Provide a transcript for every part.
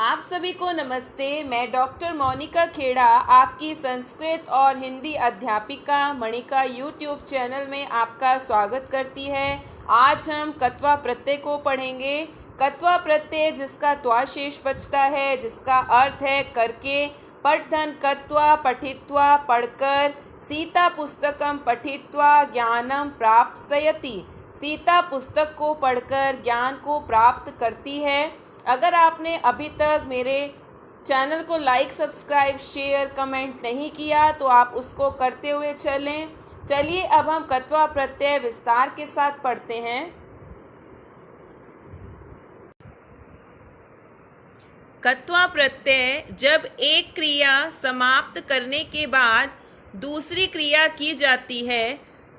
आप सभी को नमस्ते। मैं डॉक्टर मोनिका खेड़ा आपकी संस्कृत और हिंदी अध्यापिका मणिका यूट्यूब चैनल में आपका स्वागत करती है। आज हम कत्वा प्रत्यय को पढ़ेंगे। कत्वा प्रत्यय जिसका त्वा शेष बचता है, जिसका अर्थ है करके। पठन कत्वा पठित्वा पढ़कर, सीता पुस्तकम पठित्वा ज्ञानम प्राप्स्यति। सीता पुस्तक को पढ़कर ज्ञान को प्राप्त करती है। अगर आपने अभी तक मेरे चैनल को लाइक, सब्सक्राइब, शेयर, कमेंट नहीं किया तो आप उसको करते हुए चलें। चलिए अब हम कत्वा प्रत्यय विस्तार के साथ पढ़ते हैं। कत्वा प्रत्यय जब एक क्रिया समाप्त करने के बाद दूसरी क्रिया की जाती है,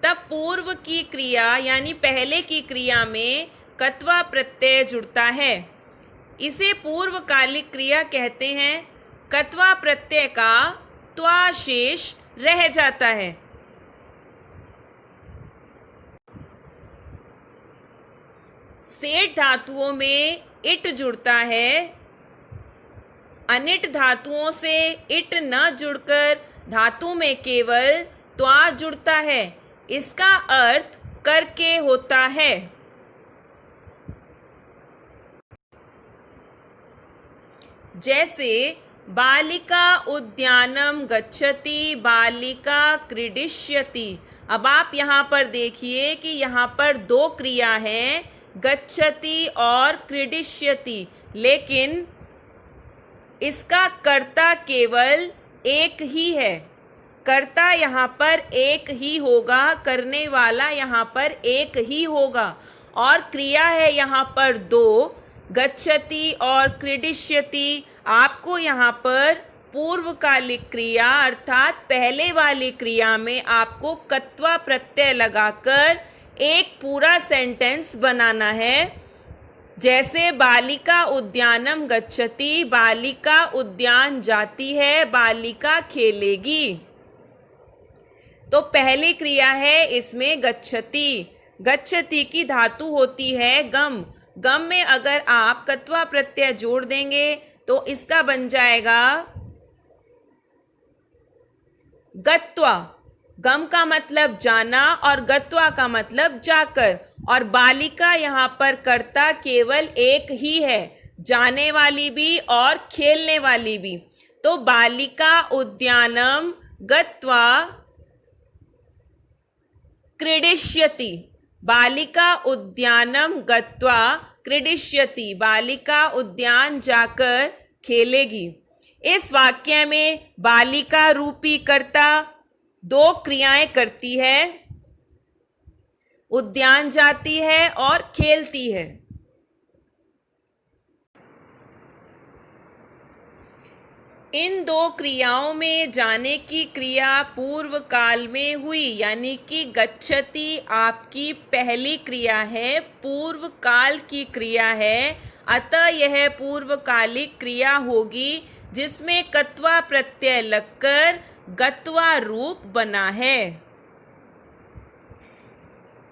तब पूर्व की क्रिया यानी पहले की क्रिया में कत्वा प्रत्यय जुड़ता है। इसे पूर्वकालिक क्रिया कहते हैं। कत्वा प्रत्यय का त्वा शेष रह जाता है। सेठ धातुओं में इट जुड़ता है। अनिट धातुओं से इट न जुड़कर धातु में केवल त्वा जुड़ता है। इसका अर्थ करके होता है। जैसे बालिका उद्यानम गच्छति, बालिका क्रीडिष्यति। अब आप यहाँ पर देखिए कि यहाँ पर दो क्रिया हैं, गच्छति और क्रीडिष्यति, लेकिन इसका कर्ता केवल एक ही है। कर्ता यहाँ पर एक ही होगा, करने वाला यहाँ पर एक ही होगा, और क्रिया है यहाँ पर दो, गच्छति और क्रीडिष्यति। आपको यहाँ पर पूर्वकालिक क्रिया अर्थात पहले वाली क्रिया में आपको कत्वा प्रत्यय लगाकर एक पूरा सेंटेंस बनाना है। जैसे बालिका उद्यानम गच्छति, बालिका उद्यान जाती है, बालिका खेलेगी। तो पहली क्रिया है इसमें गच्छति। गच्छति की धातु होती है गम। गम में अगर आप कत्वा प्रत्यय जोड़ देंगे तो इसका बन जाएगा गत्वा। गम का मतलब जाना और गत्वा का मतलब जाकर। और बालिका यहाँ पर कर्ता केवल एक ही है, जाने वाली भी और खेलने वाली भी। तो बालिका उद्यानम गत्वा क्रीडिष्यति, बालिका उद्यानम गत्वा क्रीडिष्यति, बालिका उद्यान जाकर खेलेगी। इस वाक्य में बालिका रूपी कर्ता दो क्रियाएं करती है, उद्यान जाती है और खेलती है। इन दो क्रियाओं में जाने की क्रिया पूर्व काल में हुई, यानी कि गच्छति आपकी पहली क्रिया है, पूर्व काल की क्रिया है। अतः यह पूर्वकालिक क्रिया होगी जिसमें कत्वा प्रत्यय लगकर गत्वा रूप बना है।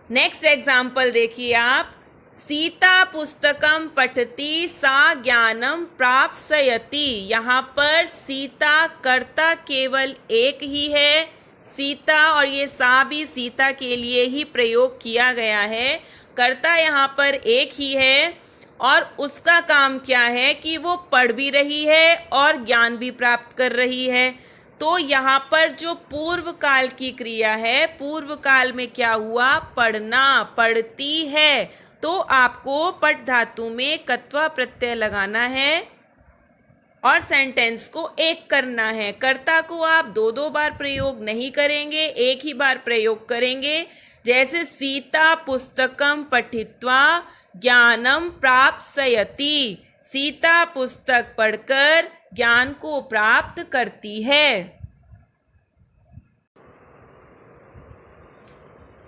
नेक्स्ट एग्जाम्पल देखिए आप। सीता पुस्तकम पठति सा ज्ञानम प्राप्स्यति। यहाँ पर सीता कर्ता केवल एक ही है, सीता, और ये सा भी सीता के लिए ही प्रयोग किया गया है। कर्ता यहाँ पर एक ही है और उसका काम क्या है कि वो पढ़ भी रही है और ज्ञान भी प्राप्त कर रही है। तो यहाँ पर जो पूर्व काल की क्रिया है, पूर्व काल में क्या हुआ, पढ़ना, पढ़ती है। तो आपको पठ धातु में कत्वा प्रत्यय लगाना है और सेंटेंस को एक करना है। कर्ता को आप दो दो बार प्रयोग नहीं करेंगे, एक ही बार प्रयोग करेंगे। जैसे सीता पुस्तकम पठित्वा ज्ञानम प्राप्स्यति, सीता पुस्तक पढ़कर ज्ञान को प्राप्त करती है।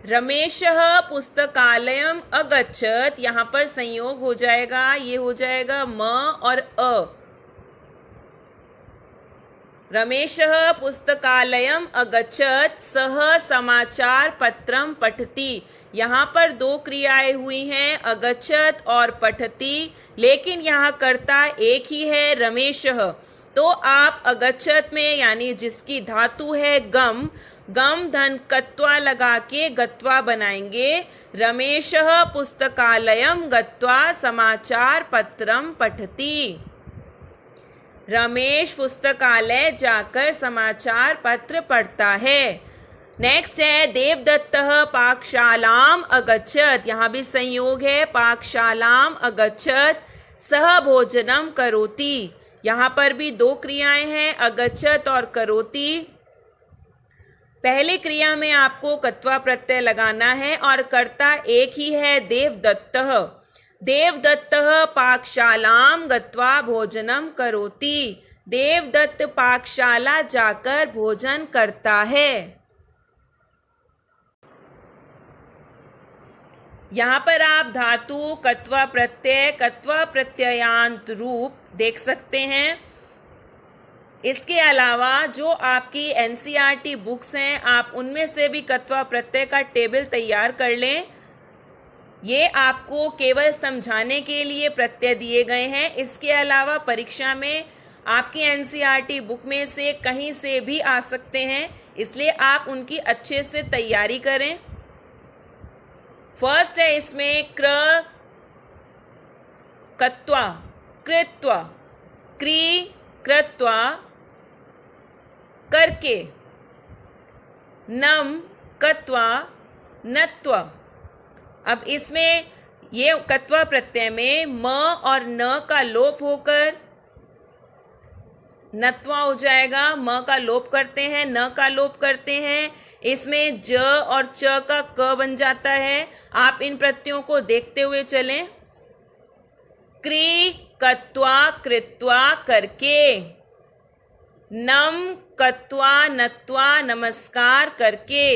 रमेशः पुस्तकालयम अगच्छत। यहाँ पर संयोग हो जाएगा, ये हो जाएगा म और अ। रमेशः पुस्तकालयम् अगच्छत्, सः समाचार पत्रम पठति। यहाँ पर दो क्रियाएं हुई हैं, अगच्छत् और पठति, लेकिन यहाँ कर्ता एक ही है, रमेशः। तो आप अगच्छत् में यानी जिसकी धातु है गम, गम धन कत्वा लगा के गत्वा बनाएंगे। रमेशः पुस्तकालयम गत्वा समाचार पत्रम पठति। रमेश पुस्तकालय जाकर समाचार पत्र पढ़ता है। नेक्स्ट है देवदत्तः पाकशालाम अगच्छत्। यहाँ भी संयोग है, पाकशालाम अगच्छत्, सह भोजनम करोति। यहाँ पर भी दो क्रियाएं हैं, अगच्छत् और करोति। पहली क्रिया में आपको कत्वा प्रत्यय लगाना है और कर्ता एक ही है, देवदत्तः। देवदत्तः पाकशालाम गत्वा भोजनम करोति। देवदत्त पाकशाला जाकर भोजन करता है। यहाँ पर आप धातु कत्वा प्रत्ययांत रूप देख सकते हैं। इसके अलावा जो आपकी एनसीईआरटी बुक्स हैं, आप उनमें से भी कत्वा प्रत्यय का टेबल तैयार कर लें। ये आपको केवल समझाने के लिए प्रत्यय दिए गए हैं। इसके अलावा परीक्षा में आपकी एनसीईआरटी बुक में से कहीं से भी आ सकते हैं, इसलिए आप उनकी अच्छे से तैयारी करें। फर्स्ट है इसमें क्र कत्वा, कृत्वा, क्री कृत्वा, करके, नम कत्वा, नत्वा। अब इसमें ये कत्वा प्रत्यय में म और न का लोप होकर नत्वा हो जाएगा। म का लोप करते हैं, न का लोप करते हैं, इसमें ज और च का क बन जाता है। आप इन प्रत्ययों को देखते हुए चलें। क्री कत्वा कृत्वा करके, नम कत्वा नत्वा नमस्कार करके,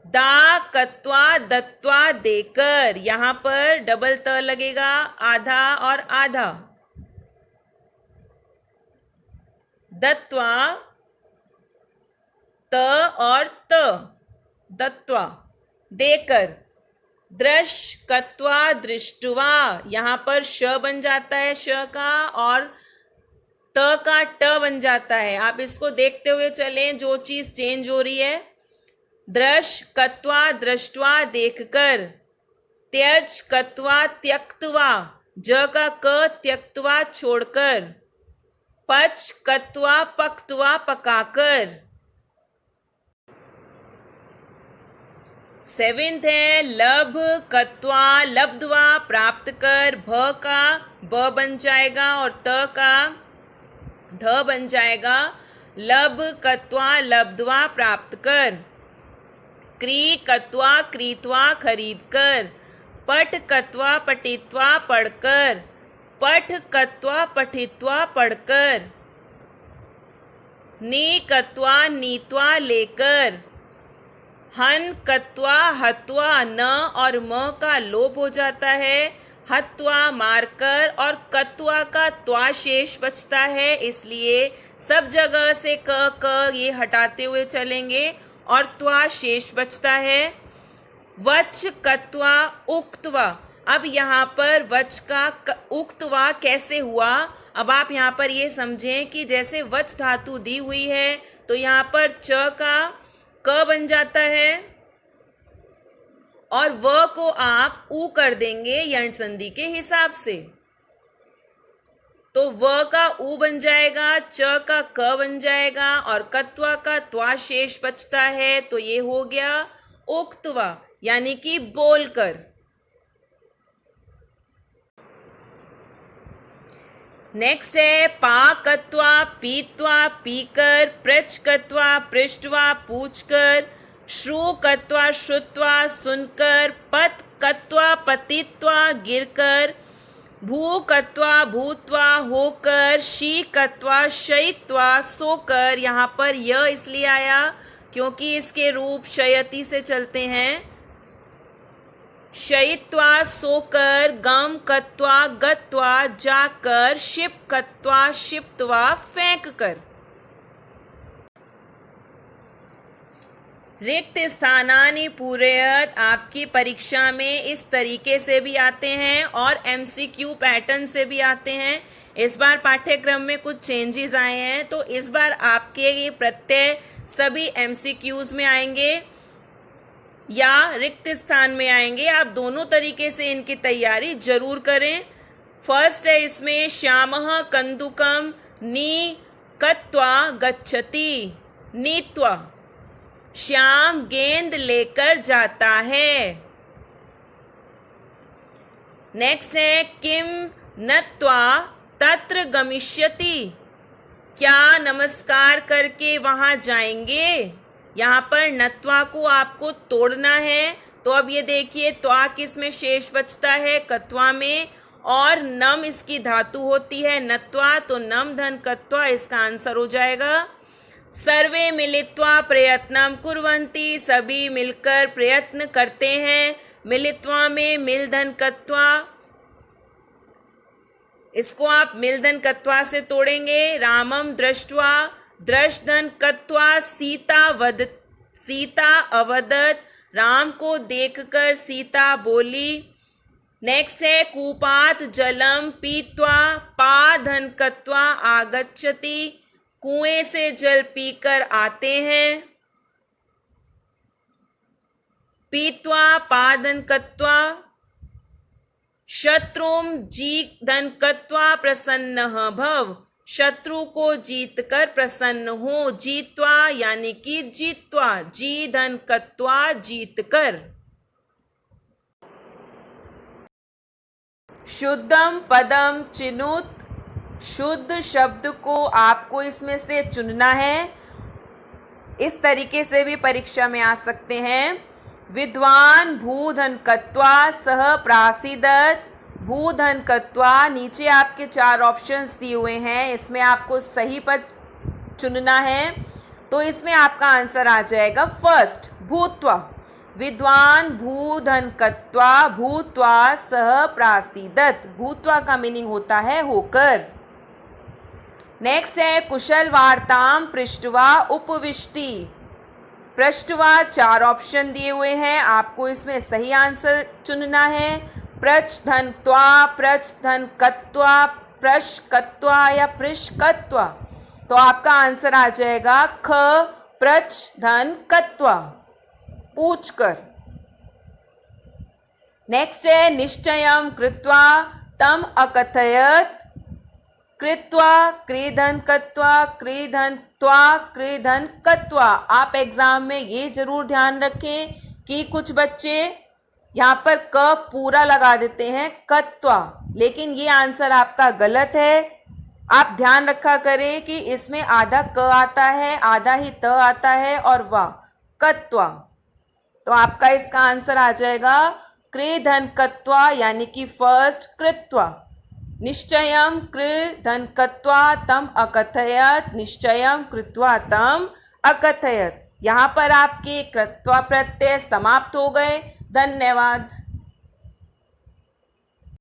दा कत्वा दत्वा देकर। यहाँ पर डबल त लगेगा, आधा और आधा। दत्वा त और त, दत्वा देकर। दृश कत्वा दृष्टवा, यहाँ पर श बन जाता है श का और त का ट बन जाता है। आप इसको देखते हुए चलें, जो चीज चेंज हो रही है। दृश कत्वा दृष्टवा देखकर। त्यज कत्वा त्यक्तवा, ज का क त्यक्तवा छोड़कर। पच कत्वा पक्तवा पकाकर। सेवेंथ है लभ कत्वा लब्धवा प्राप्त कर। भ का ब बन जाएगा और त का ध बन जाएगा। लब कत्वा लब्धवा प्राप्त कर। क्री कत्वा क्रीत्वा खरीद कर। पठ कत्वा पठित्वा पढ़कर। पठ कत्वा पठित्वा पढ़कर। नी कत्वा नीत्वा लेकर। हन कत्वा हत्वा, न और म का लोप हो जाता है, हत्वा मारकर, और कत्वा का त्वा शेष बचता है, इसलिए सब जगह से क ये हटाते हुए चलेंगे और त्वा शेष बचता है। वच कत्वा उक्तवा। अब यहाँ पर वच का उक्तवा कैसे हुआ? अब आप यहाँ पर ये समझें कि जैसे वच धातु दी हुई है तो यहाँ पर च का क बन जाता है और व को आप ऊ कर देंगे यण संधि के हिसाब से, तो व का ऊ बन जाएगा, च का क बन जाएगा और कत्वा का त्वा शेष बचता है, तो ये हो गया उक्तवा यानी कि बोलकर। नेक्स्ट है पा कत्वा पीत्वा पीकर। पृच्छ कत्वा पृष्ठवा पूछकर। श्रु कत्वा श्रुत्वा सुनकर। पत कत्वा पतित्वा गिरकर। भू कत्वा भूत्वा होकर। शी कत्वा शयित्वा सोकर। यहाँ पर यह इसलिए आया क्योंकि इसके रूप शयति से चलते हैं। शयित्वा सोकर। गम कत्वा गत्वा जाकर। शिप कत्वा शिप्त्वा फेंक कर। रिक्त स्थानानि पूरयत आपकी परीक्षा में इस तरीके से भी आते हैं और एमसीक्यू पैटर्न से भी आते हैं। इस बार पाठ्यक्रम में कुछ चेंजेस आए हैं, तो इस बार आपके ये प्रत्यय सभी एमसीक्यूज में आएंगे या रिक्त स्थान में आएंगे। आप दोनों तरीके से इनकी तैयारी जरूर करें। फर्स्ट है इसमें श्यामः कंदुकम नीत्वा गच्छति, नीत्वा, श्याम गेंद लेकर जाता है। नेक्स्ट है किम नत्वा तत्र गमिष्यति, क्या नमस्कार करके वहां जाएंगे। यहाँ पर नत्वा को आपको तोड़ना है, तो अब ये देखिए त्वा किस में शेष बचता है, कत्वा में, और नम इसकी धातु होती है नत्वा, तो नम धन कत्वा इसका आंसर हो जाएगा। सर्वे मिलित्वा प्रयत्नम कुर्वन्ति, सभी मिलकर प्रयत्न करते हैं। मिलित्वा में मिल धन कत्वा, इसको आप मिल धन कत्वा से तोड़ेंगे। रामम दृष्ट्वा, दृश धन कत्वा सीता अवदत, राम को देखकर सीता बोली। नेक्स्ट है कूपात जलम पीत्वा, पा धन कत्वा आगच्छति, कुएं से जल पीकर आते हैं। पीत्वा पादन कत्वा, शत्रुम जी धन कत्वा प्रसन्न भव, शत्रु को जीत कर प्रसन्न हो। जीतवा यानी कि जीतवा, जी धन कत्वा जीत कर। शुद्धम पदम चिनुत, शुद्ध शब्द को आपको इसमें से चुनना है। इस तरीके से भी परीक्षा में आ सकते हैं। विद्वान भूधन कत्वा सह प्रासीदत, भूधन कत्वा, नीचे आपके 4 ऑप्शंस दिए हुए हैं, इसमें आपको सही पद चुनना है, तो इसमें आपका आंसर आ जाएगा फर्स्ट भूत्वा। विद्वान भूधन कत्वा भूत्वा सह प्रासीदत, भूत्वा का मीनिंग होता है होकर। नेक्स्ट है कुशल वार्ताम पृष्ठवा उपविष्टि, पृष्ठवा 4 ऑप्शन दिए हुए हैं, आपको इसमें सही आंसर चुनना है। प्रच धन त्वा, प्रच धन कत्वा, प्रश कत्वा या पृष कत्वा, तो आपका आंसर आ जाएगा ख प्रच धन कत्वा, पूछकर। नेक्स्ट है निश्चयम कृत्वा तम अकथयत, कृत्वा क्रीधन कत्वा, क्रीधन त्वा, क्रीधन कत्वा। आप एग्जाम में ये जरूर ध्यान रखें कि कुछ बच्चे यहाँ पर क पूरा लगा देते हैं कत्वा, लेकिन ये आंसर आपका गलत है। आप ध्यान रखा करें कि इसमें आधा क आता है, आधा ही त आता है और वा कत्वा, तो आपका इसका आंसर आ जाएगा कृधन कत्वा यानी कि फर्स्ट कृत्वा। निश्चयम कृधन कत्वा तम अकथयत, निश्चयम कृत्वा तम अकथयत। यहाँ पर आपके कृत्वा प्रत्यय समाप्त हो गए। धन्यवाद।